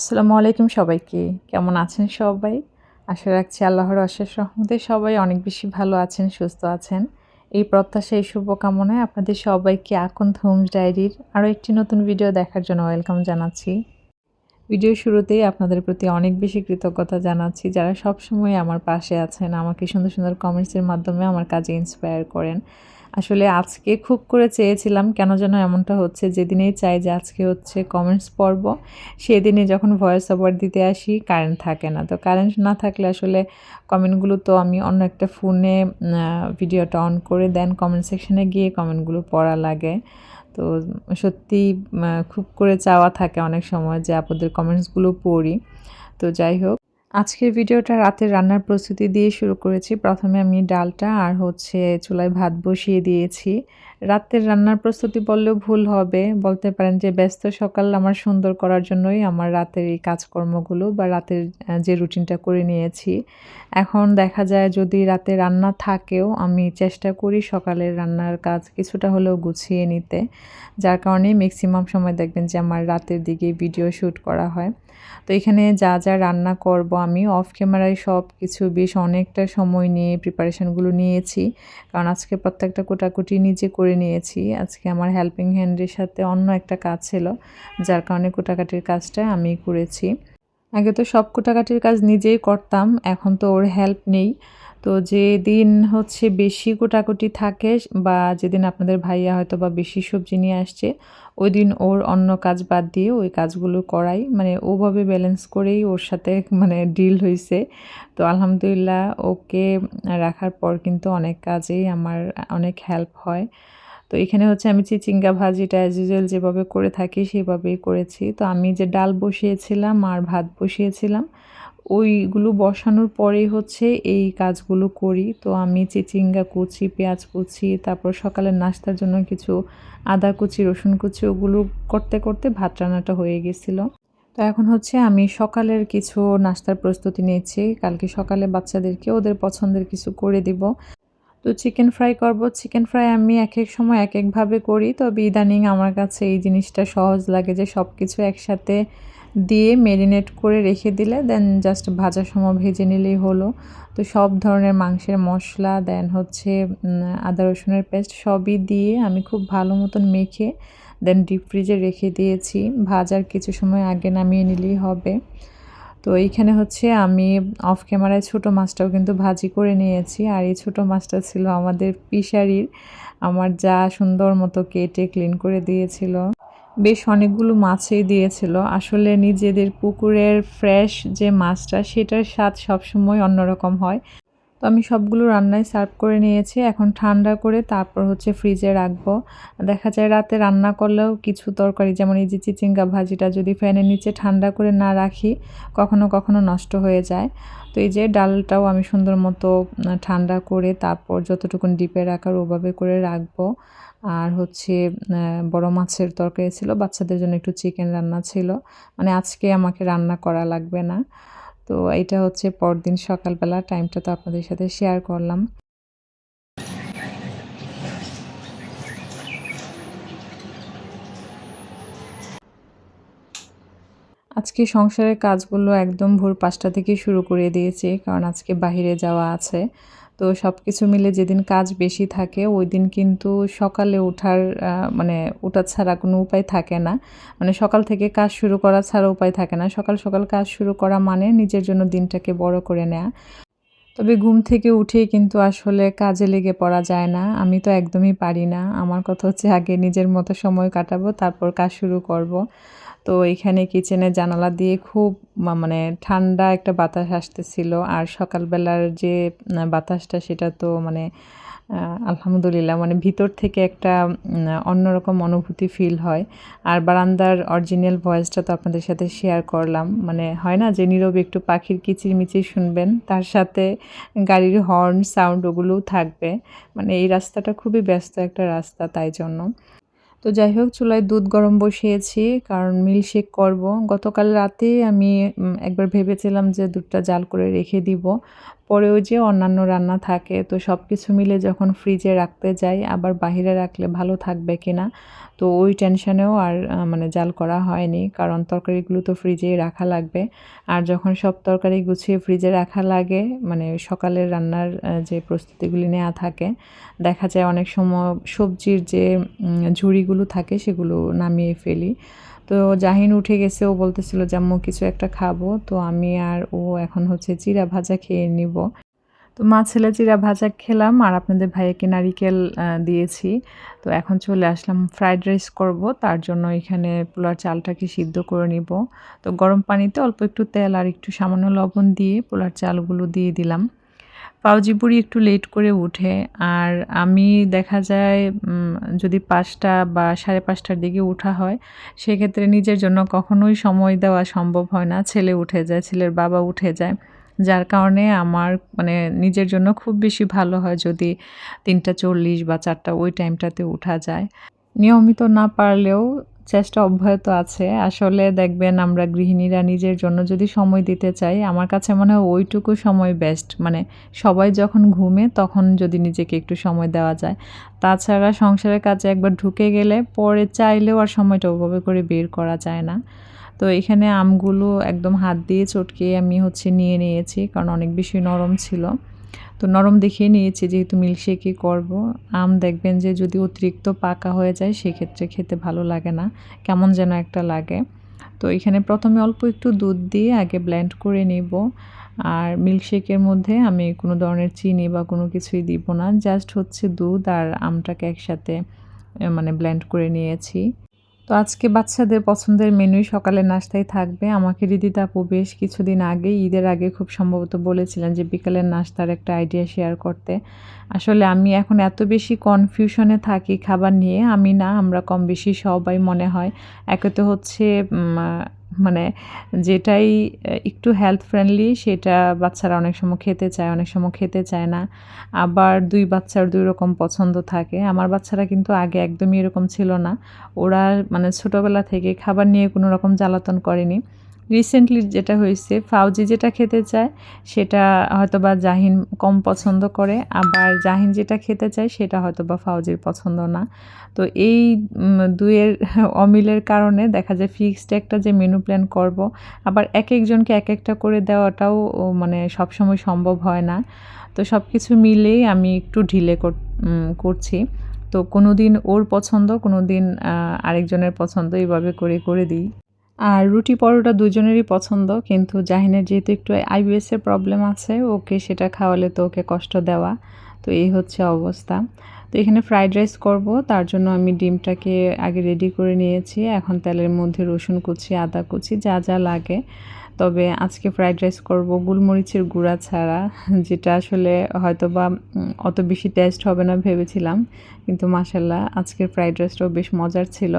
আসসালামু আলাইকুম সবাইকে। কেমন আছেন সবাই? আশা রাখছি আল্লাহর অশেষ রহমতে সবাই অনেক বেশি ভালো আছেন, সুস্থ আছেন। এই প্রত্যাশায় শুভকামনায় আপনাদের সবাইকে আকন্দ হোমস ডায়েরির আরও একটি নতুন ভিডিও দেখার জন্য ওয়েলকাম জানাচ্ছি। ভিডিওর শুরুতেই আপনাদের প্রতি অনেক বেশি কৃতজ্ঞতা জানাচ্ছি যারা সবসময় আমার পাশে আছেন, আমাকে সুন্দর, সুন্দর কমেন্টসের মাধ্যমে আমার কাজে ইন্সপায়ার করেন। আসলে আজকে খুব করে চেয়েছিলাম, কেন যেন এমনটা হচ্ছে যেদিনেই চাই যে আজকে হচ্ছে কমেন্টস পড়ব, সেদিনই যখন ভয়েস ওভার দিতে আসি কারেন্ট থাকে না। তো কারেন্ট না থাকলে আসলে কমেন্টগুলো তো আমি অন্য একটা ফোনে ভিডিওটা অন করে দেন কমেন্ট সেকশনে গিয়ে কমেন্টগুলো পড়া লাগে। তো সত্যিই খুব করে চাওয়া থাকে অনেক সময় যে আপুদের কমেন্টসগুলো পড়ি। তো যাই হোক, আজকের ভিডিওটা রাতের রান্নার প্রস্তুতি দিয়ে শুরু করেছি। প্রথমে আমি ডালটা আর হচ্ছে চুলায় ভাত বসিয়ে দিয়েছি। রাতের রান্নার প্রস্তুতি বললেও ভুল হবে। বলতে পারেন যে ব্যস্ত সকাল আমার সুন্দর করার জন্যই আমার রাতের এই কাজকর্মগুলো বা রাতের যে রুটিনটা করে নিয়েছি। এখন দেখা যায় যদি রাতে রান্না থাকেও আমি চেষ্টা করি সকালের রান্নার কাজ কিছুটা হলেও গুছিয়ে নিতে। যার কারণে মেক্সিমাম সময় দেখবেন যে আমার রাতের দিকে ভিডিও শ্যুট করা হয়। তো এখানে যা, যা রান্না করব আমি অফ ক্যামেরায় সব কিছু বেশ অনেকটা সময় নিয়ে প্রিপারেশনগুলো নিয়েছি। কারণ আজকে প্রত্যেকটা কোটাকুটি নিজে করে নিয়েছি। আজকে আমার হেল্পিং হ্যান্ডের সাথে অন্য একটা কাজ ছিল, যার কারণে কোটাকাটির কাজটা আমিই করেছি। আগে তো সব কোটাকাটির কাজ নিজেই করতাম, এখন তো ওর হেল্প নেই। তো যেদিন হচ্ছে বেশি কোটাকুটি থাকে বা যেদিন আপনাদের ভাইয়া হয়তো বা বেশি সবজি নিয়ে আসছে, ওই দিন ওর অন্য কাজ বাদ দিয়ে ওই কাজগুলো করাই। মানে ওভাবে ব্যালেন্স করেই ওর সাথে মানে ডিল হইছে। তো আলহামদুলিল্লাহ ওকে রাখার পর কিন্তু অনেক কাজেই আমার অনেক হেল্প হয়। তো এখানে হচ্ছে আমি চিচিঙ্গা ভাজিটা অ্যাজ ইউজুয়াল যেভাবে করে থাকি সেভাবেই করেছি। তো আমি যে ডাল বসিয়েছিলাম আর ভাত বসিয়েছিলাম, ওইগুলো বসানোর পরেই হচ্ছে এই কাজগুলো করি। তো আমি চিচিঙ্গা কুচি, পেঁয়াজ কুচি, তারপর সকালের নাস্তার জন্য কিছু আদা কুচি, রসুন কুচি ওগুলো করতে, করতে ভাত রান্নাটা হয়ে গেছিলো। তো এখন হচ্ছে আমি সকালের কিছু নাস্তার প্রস্তুতি নিচ্ছি। কালকে সকালে বাচ্চাদেরকে ওদের পছন্দের কিছু করে দিব। তো চিকেন ফ্রাই করব। চিকেন ফ্রাই আমি একেক সময় একেকভাবে করি। তবে ইদানিং আমার কাছে এই জিনিসটা সহজ লাগে যে সবকিছু একসাথে দিয়ে মেরিনেট করে রেখে দিলে দেন জাস্ট ভাজার সময় ভেজে নিলেই হলো। তো সব ধরনের মাংসের মশলা দেন হচ্ছে আদা রসুনের পেস্ট সবই দিয়ে আমি খুব ভালো মতন মেখে দেন ডিপ ফ্রিজে রেখে দিয়েছি। ভাজার কিছু সময় আগে নামিয়ে নিলেই হবে। তো এইখানে হচ্ছে আমি অফ ক্যামেরায় ছোটো মাছটাও কিন্তু ভাজি করে নিয়েছি। আর এই ছোটো মাছটা ছিল আমাদের ফিশারির। আমার যা সুন্দর মতো কেটে ক্লিন করে দিয়েছিল। বেশ অনেকগুলো মাছই দিয়েছিল। আসলে নিজেদের পুকুরের ফ্রেশ যে মাছটা সেটার স্বাদ সবসময় অন্যরকম হয়। তো আমি সবগুলো রান্নায় সার্ভ করে নিয়েছি। এখন ঠান্ডা করে তারপর হচ্ছে ফ্রিজে রাখবো। দেখা যায় রাতে রান্না করলেও কিছু তরকারি যেমন এই যে চিচিঙ্গা ভাজিটা যদি ফ্যানের নিচে ঠান্ডা করে না রাখি কখনো, কখনো নষ্ট হয়ে যায়। তো এই যে ডালটাও আমি সুন্দর মতো ঠান্ডা করে তারপর যতটুকুন ডিপে রাখার ওভাবে করে রাখবো। আর হচ্ছে বড় মাছের তরকারি ছিল। বাচ্চাদের জন্য একটু চিকেন রান্না ছিল। মানে আজকে আমাকে রান্না করা লাগবে না। তো এইটা হচ্ছে পরদিন সকালবেলা টাইমটা তো আপনাদের সাথে শেয়ার করলাম। আজকে সংসারের কাজগুলো একদম ভোর ৫টা থেকেই শুরু করে দিয়েছি। কারণ আজকে বাহিরে যাওয়া আছে। তো সবকিছু মিলে যেদিন কাজ বেশি থাকে ওইদিন কিন্তু সকালে ওঠার মানে ওঠা ছাড়া কোনো উপায় থাকে না। মানে সকাল থেকে কাজ শুরু করা ছাড়া উপায় থাকে না। সকাল, সকাল কাজ শুরু করা মানে নিজের জন্য দিনটাকে বড় করে নেয়া। তবে ঘুম থেকে উঠেই কিন্তু আসলে কাজে লেগে পড়া যায় না। আমি তো একদমই পারি না। আমার কথা হচ্ছে আগে নিজের মতো সময় কাটাবো, তারপর কাজ শুরু করব। তো এখানে কিচেনের জানালা দিয়ে খুব মানে ঠান্ডা একটা বাতাস আসতেছিল। আর সকালবেলার যে বাতাসটা সেটা তো মানে আলহামদুলিল্লাহ মানে ভিতর থেকে একটা অন্যরকম অনুভূতি ফিল হয়। আর বারান্দার অরিজিনাল ভয়েসটা তো আপনাদের সাথে শেয়ার করলাম। মানে হয় না যে নীরবে একটু পাখির কিচিরমিচির শুনবেন, তার সাথে গাড়ির হর্ন সাউন্ড ওগুলোও থাকবে। মানে এই রাস্তাটা খুবই ব্যস্ত একটা রাস্তা তাই জন্য। তো যাই হোক চুলায় দুধ গরম বসিয়েছি কারণ মিল্কশেক করব। গতকাল রাতে আমি একবার ভেবেছিলাম যে দুধটা জাল করে রেখে দিব। পরে ওই যে অন্যান্য রান্না থাকে তো সব কিছু মিলে যখন ফ্রিজে রাখতে যাই আবার বাহিরে রাখলে ভালো থাকবে কিনা। তো ওই টেনশনেও আর মানে জাল করা হয়নি, কারণ তরকারিগুলো তো ফ্রিজেই রাখা লাগবে। আর যখন সব তরকারি গুছিয়ে ফ্রিজে রাখা লাগে, মানে সকালের রান্নার যে প্রস্তুতিগুলি নেওয়া থাকে, দেখা যায় অনেক সময় সবজির যে ঝুড়িগুলো থাকে সেগুলো নামিয়ে ফেলি। তো জাহিন উঠে গেছে, ও বলতেছিল যে আম্মু কিছু একটা খাবো। তো আমি আর ও এখন হচ্ছে চিড়া ভাজা খেয়ে নিব। তো মা ছেলে চিড়া ভাজা খেলাম আর আপনাদের ভাইয়াকে নারিকেল দিয়েছি। তো এখন চলে আসলাম ফ্রাইড রাইস করব, তার জন্য এখানে পোলার চালটাকে সিদ্ধ করে নিব। তো গরম পানিতে অল্প একটু তেল আর একটু সামান্য লবণ দিয়ে পোলার চালগুলো দিয়ে দিলাম। ফাউজি বুড়ি একটু লেট করে উঠে, আর আমি দেখা যায় যদি ৫টা বা ৫:৩০টার দিকে উঠা হয়, সেক্ষেত্রে নিজের জন্য কখনোই সময় দেওয়া সম্ভব হয় না। ছেলে উঠে যায়, ছেলের বাবা উঠে যায়। যার কারণে আমার মানে নিজের জন্য খুব বেশি ভালো হয় যদি ৩:৪০ বা ৪টা ওই টাইমটাতে উঠা যায়। নিয়মিত না পারলেও চেষ্টা অব্যাহত আছে। আসলে দেখবেন আমরা গৃহিণীরা নিজের জন্য যদি সময় দিতে চাই, আমার কাছে মনে হয় ওইটুকু সময় বেস্ট। মানে সবাই যখন ঘুমে তখন যদি নিজেকে একটু সময় দেওয়া যায়। তাছাড়া সংসারের কাজে একবার ঢুকে গেলে পরে চাইলেও আর সময়টা ওভাবে করে বের করা যায় না। তো এখানে আমগুলো একদম হাত দিয়ে চটকিয়ে আমি হচ্ছে নিয়ে নিয়েছি, কারণ অনেক বেশি নরম ছিল। তো নরম দেখিয়ে নিয়েছি যেহেতু মিল্কশেকই করব। আম দেখবেন যে যদি অতিরিক্ত পাকা হয়ে যায় সেক্ষেত্রে খেতে ভালো লাগে না, কেমন যেন একটা লাগে। তো এখানে প্রথমে অল্প একটু দুধ দিয়ে আগে ব্লেন্ড করে নিব। আর মিল্কশেকের মধ্যে আমি কোনো ধরনের চিনি বা কোনো কিছুই দিব না, জাস্ট হচ্ছে দুধ আর আমটাকে একসাথে মানে ব্লেন্ড করে নিয়েছি। তো আজকে বাচ্চাদের পছন্দের মেনুই সকালের নাস্তায় থাকবে। আমাকে রিদিতা আপু বেশ কিছুদিন আগে, ঈদের আগে খুব সম্ভবত বলেছিলেন যে বিকালের নাস্তার একটা আইডিয়া শেয়ার করতে। আসলে আমি এখন এত বেশি কনফিউশনে থাকি খাবার নিয়ে, আমি না আমরা কম বেশি সবাই মনে হয়। একে তো হচ্ছে মানে যেটাই একটু হেলথ ফ্রেন্ডলি সেটা বাচ্চারা অনেক সময় খেতে চায়, অনেক সময় খেতে চায় না। আবার ২ বাচ্চার ২ রকম পছন্দ থাকে। আমার বাচ্চারা কিন্তু আগে একদমই এরকম ছিল না। ওরা মানে ছোটোবেলা থেকে খাবার নিয়ে কোনো রকম জ্বালাতন করেনি। রিসেন্টলি যেটা হয়েছে, ফাউজি যেটা খেতে চায় সেটা হয়তোবা জাহিন কম পছন্দ করে, আবার জাহিন যেটা খেতে চায় সেটা হয়তোবা ফাউজির পছন্দ না। তো এই ২ এর অমিলের কারণে দেখা যায় ফিক্সড একটা যে মেনু প্ল্যান করব, আবার একেকজনকে একেকটা করে দেওয়াটাও মানে সবসময় সম্ভব হয় না। তো সবকিছু মিলেই আমি একটু ঢিলে করছি। তো কোনোদিন ওর পছন্দ, কোনোদিন আরেকজনের পছন্দ, এভাবে করে দিই। আর রুটি পরোটা দুজনেরই পছন্দ, কিন্তু জাহিনের যেহেতু একটু IBS এর প্রবলেম আছে, ওকে সেটা খাওয়ালে তো ওকে কষ্ট দেওয়া। তো এই হচ্ছে অবস্থা। তো এখানে ফ্রাইড রাইস করব, তার জন্য আমি ডিমটাকে আগে রেডি করে নিয়েছি। এখন তেলের মধ্যে রসুন কুচি, আদা কুচি যা যা লাগে। তবে আজকে ফ্রাইড রাইস করব গোলমরিচের গুঁড়া ছাড়া, যেটা আসলে হয়তোবা অত বেশি টেস্ট হবে না ভেবেছিলাম। কিন্তু মাশাআল্লাহ আজকের ফ্রাইড রাইসটাও বেশ মজার ছিল।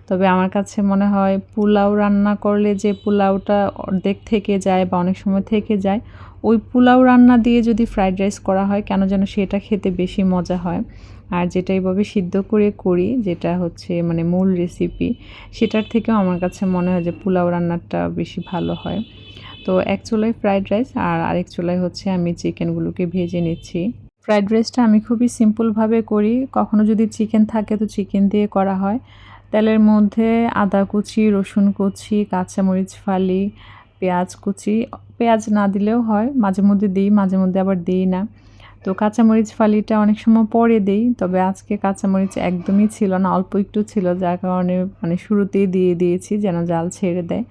তবে আমার কাছে মনে হয় পোলাও রান্না করলে যে পোলাওটা অর্ধেক থেকে যায় বা অনেক সময় থেকে যায়, ওই পোলাও রান্না দিয়ে যদি ফ্রাইড রাইস করা হয় কেন যেন সেটা খেতে বেশি মজা হয়। আর যেটা এভাবে সিদ্ধ করে করি, যেটা হচ্ছে মানে মূল রেসিপি, সেটার থেকেও আমার কাছে মনে হয় যে পোলাও রান্নাটা বেশি ভালো হয়। তো এক চুলায় ফ্রাইড রাইস আর আরেক চুলায় হচ্ছে আমি চিকেনগুলোকে ভেজে নিচ্ছি। ফ্রাইড রাইসটা আমি খুবই সিম্পলভাবে করি। কখনো যদি চিকেন থাকে তো চিকেন দিয়ে করা হয়। তেলের মধ্যে আদা কুচি, রসুন কুচি, কাঁচামরিচ ফালি, পেঁয়াজ কুচি, পেঁয়াজ না দিলেও হয়, মাঝে মধ্যে দিই, মাঝে মধ্যে আবার দিই না। তো কাঁচামরিচ ফালিটা অনেক সময় পরে দেই, তবে আজকে কাঁচামরিচ একদমই ছিল না, অল্প একটু ছিল, যার কারণে মানে শুরুতেই দিয়ে দিয়েছি যেন জাল ছেড়ে দেয়।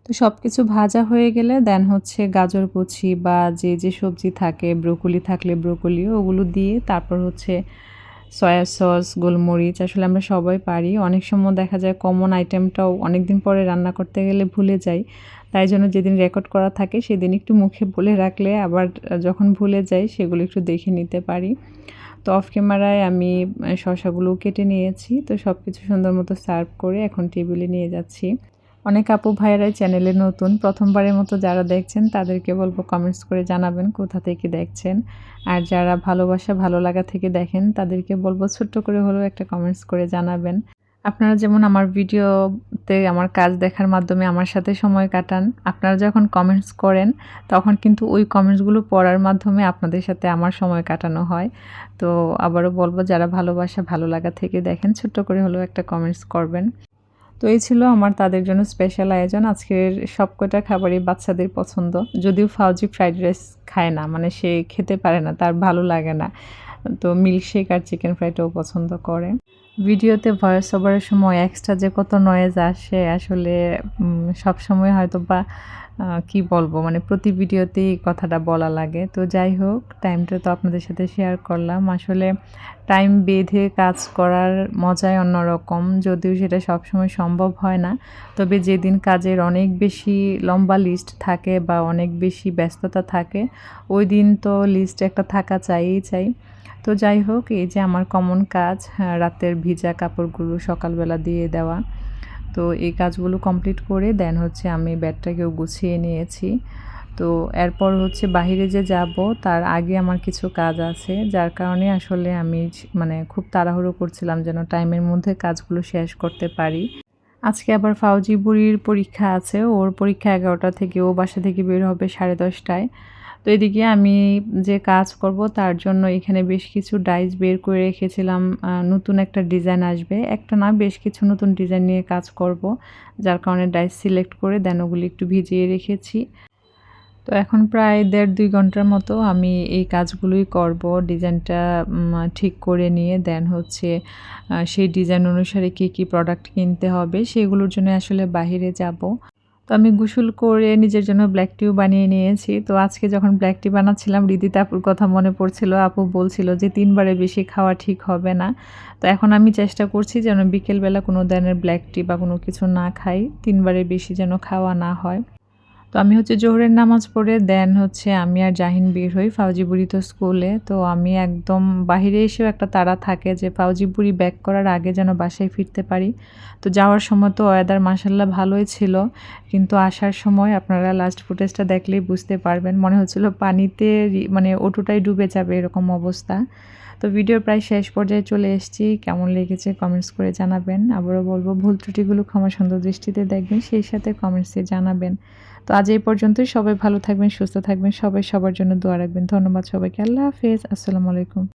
তো সবকিছু ভাজা হয়ে গেলে দেন হচ্ছে গাজর কুচি বা যে সবজি থাকে, ব্রোকলি থাকলে ব্রোকলি ওগুলো দিয়ে তারপর হচ্ছে সয়া সস, গোলমরিচ আসলে আমরা সবাই পারি। অনেক সময় দেখা যায় কমন আইটেমটাও অনেকদিন পরে রান্না করতে গেলে ভুলে যাই। তাই জন্য যেদিন রেকর্ড করা থাকে সেদিন একটু মুখে বলে রাখলে আবার যখন ভুলে যাই সেগুলো একটু দেখে নিতে পারি। তো অফ ক্যামেরায় আমি শসাগুলো কেটে নিয়েছি। তো সবকিছু সুন্দর মতো সার্ভ করে এখন টেবিলে নিয়ে যাচ্ছি। অনেক আপু ভাইয়েরাই চ্যানেলে নতুন, প্রথমবারের মতো যারা দেখছেন তাদেরকে বলবো কমেন্টস করে জানাবেন কোথা থেকে দেখছেন। আর যারা ভালোবাসা ভালো লাগা থেকে দেখেন তাদেরকে বলবো ছোট্ট করে হলেও একটা কমেন্টস করে জানাবেন। আপনারা যেমন আমার ভিডিওতে আমার কাজ দেখার মাধ্যমে আমার সাথে সময় কাটান, আপনারা যখন কমেন্টস করেন তখন কিন্তু ওই কমেন্টসগুলো পড়ার মাধ্যমে আপনাদের সাথে আমার সময় কাটানো হয়। তো আবারও বলব, যারা ভালোবাসা ভালো লাগা থেকে দেখেন ছোট্ট করে হলেও একটা কমেন্টস করবেন। তো এই ছিল আমার তাদের জন্য স্পেশাল আয়োজন। আজকের সবকটা খাবারই বাচ্চাদের পছন্দ। যদিও ফাউজি ফ্রাইড রাইস খায় না, মানে সে খেতে পারে না, তার ভালো লাগে না। তো মিল্কশেক আর চিকেন ফ্রাইটাও পছন্দ করে। ভিডিওতে ভয়েস ওভারের সময় এক্সট্রা যে কত নয়েজ আসে আসলে সবসময় হয়তোবা কি বলবো, মানে প্রতি ভিডিওতেই কথাটা বলা লাগে। তো যাই হোক, টাইমটা তো আপনাদের সাথে শেয়ার করলাম। আসলে টাইম বেঁধে কাজ করার মজাই অন্যরকম, যদিও সেটা সবসময় সম্ভব হয় না। তবে যেদিন কাজের অনেক বেশি লম্বা লিস্ট থাকে বা অনেক বেশি ব্যস্ততা থাকে, ওই দিন তো লিস্ট একটা থাকা চাইই চাই। তো যাই হোক, এই যে আমার কমন কাজ, রাতের ভিজা কাপড়গুলো সকালবেলা দিয়ে দেওয়া। তো এই কাজগুলো কমপ্লিট করে দেন হচ্ছে আমি ব্যাগটাকেও গুছিয়ে নিয়েছি। তো এরপর হচ্ছে বাহিরে যে যাব তার আগে আমার কিছু কাজ আছে, যার কারণে আসলে আমি মানে খুব তাড়াহুড়ো করছিলাম যেন টাইমের মধ্যে কাজগুলো শেষ করতে পারি। আজকে আবার ফাউজি বুড়ির পরীক্ষা আছে। ওর পরীক্ষা ১১টা থেকে, ও বাসা থেকে বের হবে 10:30টায়। তো এদিকে আমি যে কাজ করব তার জন্য এখানে বেশ কিছু ডাইস বের করে রেখেছিলাম। নতুন একটা ডিজাইন আসবে। একটা না, বেশ কিছু নতুন ডিজাইন নিয়ে কাজ করব। যার কারণে ডাইস সিলেক্ট করে দেন ওগুলি একটু ভিজিয়ে রেখেছি। তো এখন প্রায় ১.৫-২ ঘন্টার মতো আমি এই কাজগুলোই করব। ডিজাইনটা ঠিক করে নিয়ে দেন হচ্ছে সেই ডিজাইন অনুসারে কী প্রোডাক্ট কিনতে হবে সেগুলোর জন্য আসলে বাহিরে যাব। তো আমি গোসল করে নিজের জন্য ব্ল্যাক টিও বানিয়ে নিয়েছি। তো আজকে যখন ব্ল্যাক টি বানাচ্ছিলাম রিদিতা আপুর কথা মনে পড়ছিল। আপু বলছিল যে ৩ বারের বেশি খাওয়া ঠিক হবে না। তো এখন আমি চেষ্টা করছি যেন বিকেলবেলা কোনো ধরনের ব্ল্যাক টি বা কোনো কিছু না খাই। ৩ বারের বেশি যেন খাওয়া না হয়। তো আমি হচ্ছে জোহরের নামাজ পড়ে দেন হচ্ছে আমি আর জাহিন বের হই ফাউজি বুড়ি তো স্কুলে। তো আমি একদম বাহিরে এসেও একটা তাড়া থাকে যে ফাউজি বুড়ি ব্যাক করার আগে যেন বাসায় ফিরতে পারি। তো যাওয়ার সময় তো ওয়েদার মাশাআল্লাহ ভালোই ছিল। কিন্তু আসার সময় আপনারা লাস্ট ফুটেজটা দেখলেই বুঝতে পারবেন। মনে হচ্ছিল পানিতে মানে অটোটাই ডুবে যাবে এরকম অবস্থা। তো ভিডিওর প্রায় শেষ পর্যায়ে চলে এসেছি। কেমন লেগেছে কমেন্টস করে জানাবেন। আবারও বলব, ভুল ত্রুটিগুলো ক্ষমা সুন্দর দৃষ্টিতে দেখবেন, সেই সাথে কমেন্টসে জানাবেন। তো আজ এই পর্যন্তই। সবাই ভালো থাকবেন, সুস্থ থাকবেন। সবাই সবার জন্য দোয়া রাখবেন। ধন্যবাদ সবাইকে। আল্লাহ হাফেজ। আসসালামু আলাইকুম।